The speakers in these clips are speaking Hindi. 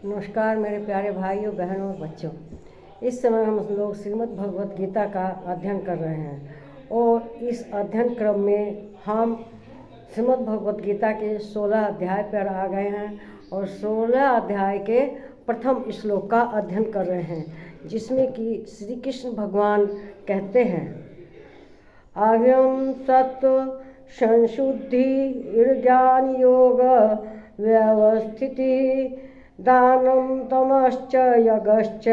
नमस्कार मेरे प्यारे भाइयों, बहनों और बच्चों। इस समय हम लोग श्रीमद् भगवत गीता का अध्ययन कर रहे हैं और इस अध्ययन क्रम में हम श्रीमद् भगवत गीता के 16 अध्याय पर आ गए हैं और 16 अध्याय के प्रथम श्लोक का अध्ययन कर रहे हैं, जिसमें कि श्री कृष्ण भगवान कहते हैं, अव्यम सत्व संशुद्धि ज्ञान योग व्यवस्थिति दानम तमश्च यगश्च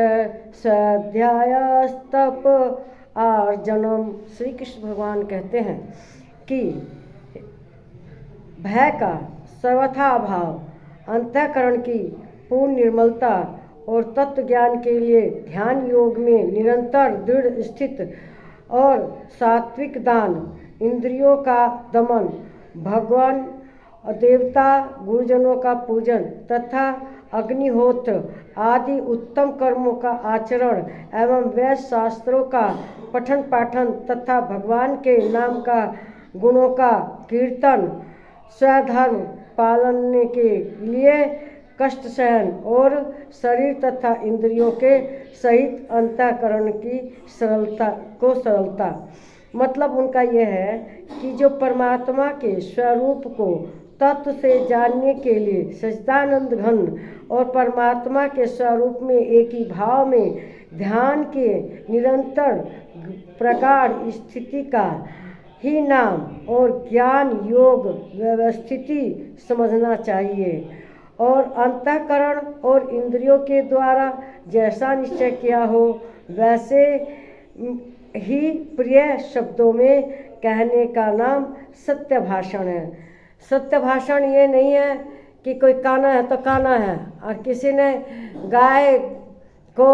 स्वाध्यायस्तप आर्जनम। श्री कृष्ण भगवान कहते हैं कि भय का सर्वथा अभाव, अंतःकरण की पूर्ण निर्मलता और तत्व ज्ञान के लिए ध्यान योग में निरंतर दृढ़ स्थित और सात्विक दान, इंद्रियों का दमन, भगवान देवता गुरुजनों का पूजन तथा अग्निहोत्र आदि उत्तम कर्मों का आचरण एवं वैद्य शास्त्रों का पठन पाठन तथा भगवान के नाम का गुणों का कीर्तन, स्वधर्म पालन के लिए कष्ट सहन और शरीर तथा इंद्रियों के सहित अंतःकरण की सरलता। मतलब उनका यह है कि जो परमात्मा के स्वरूप को तत्व से जानने के लिए सच्चिदानंद घन और परमात्मा के स्वरूप में एक ही भाव में ध्यान के निरंतर प्रकार स्थिति का ही नाम और ज्ञान योग व्यवस्थिति समझना चाहिए और अंतःकरण और इंद्रियों के द्वारा जैसा निश्चय किया हो वैसे ही प्रिय शब्दों में कहने का नाम सत्य भाषण है। सत्य भाषण ये नहीं है कि कोई काना है तो काना है, और किसी ने गाय को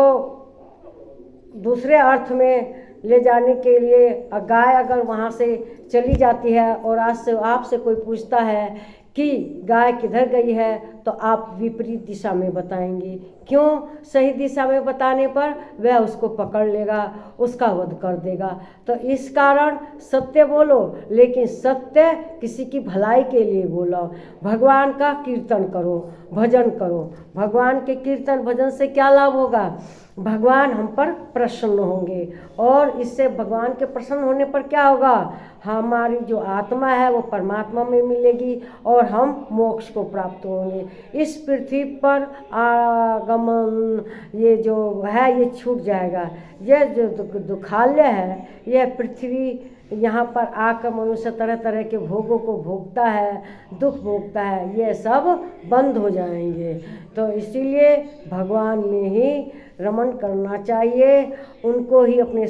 दूसरे अर्थ में ले जाने के लिए गाय अगर वहाँ से चली जाती है और आपसे कोई पूछता है कि गाय किधर गई है, तो आप विपरीत दिशा में बताएंगे। क्यों? सही दिशा में बताने पर वह उसको पकड़ लेगा, उसका वध कर देगा। तो इस कारण सत्य बोलो, लेकिन सत्य किसी की भलाई के लिए बोलो। भगवान का कीर्तन करो, भजन करो। भगवान के कीर्तन भजन से क्या लाभ होगा? भगवान हम पर प्रसन्न होंगे और इससे भगवान के प्रसन्न होने पर क्या होगा? हमारी जो आत्मा है वो परमात्मा में मिलेगी और हम मोक्ष को प्राप्त होंगे। इस पृथ्वी पर आगमन ये जो है ये छूट जाएगा। ये जो दुखालय है, यह पृथ्वी यहाँ पर आकर मनुष्य तरह तरह के भोगों को भोगता है, दुख भोगता है, ये सब बंद हो जाएंगे। तो इसीलिए भगवान में ही रमण करना चाहिए, उनको ही अपने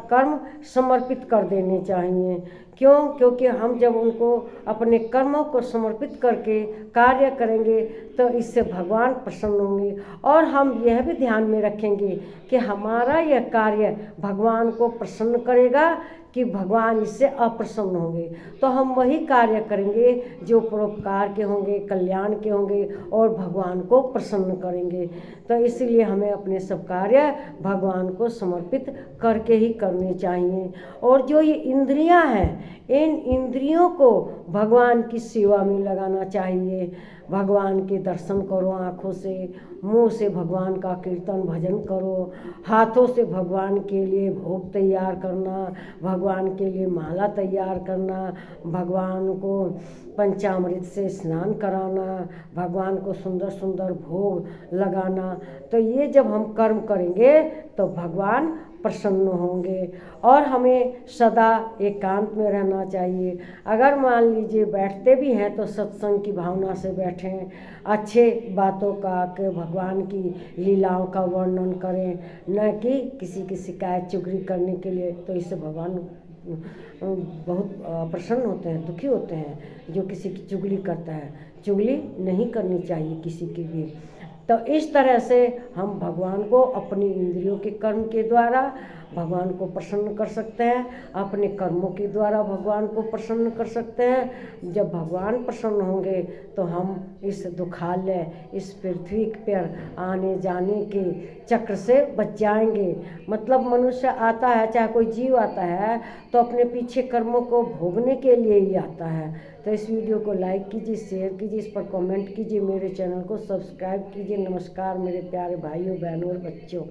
कर्म समर्पित कर देने चाहिए। क्यों? क्योंकि हम जब उनको अपने कर्मों को समर्पित करके कार्य करेंगे तो इससे भगवान प्रसन्न होंगे और हम यह भी ध्यान में रखेंगे कि हमारा यह कार्य भगवान को प्रसन्न करेगा कि भगवान इससे अप्रसन्न होंगे। तो हम वही कार्य करेंगे जो परोपकार के होंगे, कल्याण के होंगे और भगवान को प्रसन्न करेंगे। तो इसलिए हमें अपने सब कार्य भगवान को समर्पित करके ही करने चाहिए। और जो ये इंद्रियां हैं, इन इंद्रियों को भगवान की सेवा में लगाना चाहिए। भगवान के दर्शन करो आँखों से, मुंह से भगवान का कीर्तन भजन करो, हाथों से भगवान के लिए भोग तैयार करना, भगवान के लिए माला तैयार करना, भगवान को पंचामृत से स्नान कराना, भगवान को सुंदर सुंदर भोग लगाना। तो ये जब हम कर्म करेंगे तो भगवान प्रसन्न होंगे और हमें सदा एकांत में रहना चाहिए। अगर मान लीजिए बैठते भी हैं तो सत्संग की भावना से बैठें, अच्छे बातों का के भगवान की लीलाओं का वर्णन करें, न कि किसी की शिकायत चुगली करने के लिए। तो इससे भगवान बहुत प्रसन्न होते हैं, दुखी होते हैं जो किसी की चुगली करता है। चुगली नहीं करनी चाहिए किसी की भी। तो इस तरह से हम भगवान को अपनी इंद्रियों के कर्म के द्वारा भगवान को प्रसन्न कर सकते हैं, अपने कर्मों के द्वारा भगवान को प्रसन्न कर सकते हैं। जब भगवान प्रसन्न होंगे तो हम इस दुखालय, इस पृथ्वी पर आने जाने के चक्र से बच जाएंगे। मतलब मनुष्य आता है, चाहे कोई जीव आता है, तो अपने पीछे कर्मों को भोगने के लिए ही आता है। तो इस वीडियो को लाइक कीजिए, शेयर कीजिए, इस पर कमेंट कीजिए, मेरे चैनल को सब्सक्राइब कीजिए। नमस्कार मेरे प्यारे भाइयों, बहनों और बच्चों।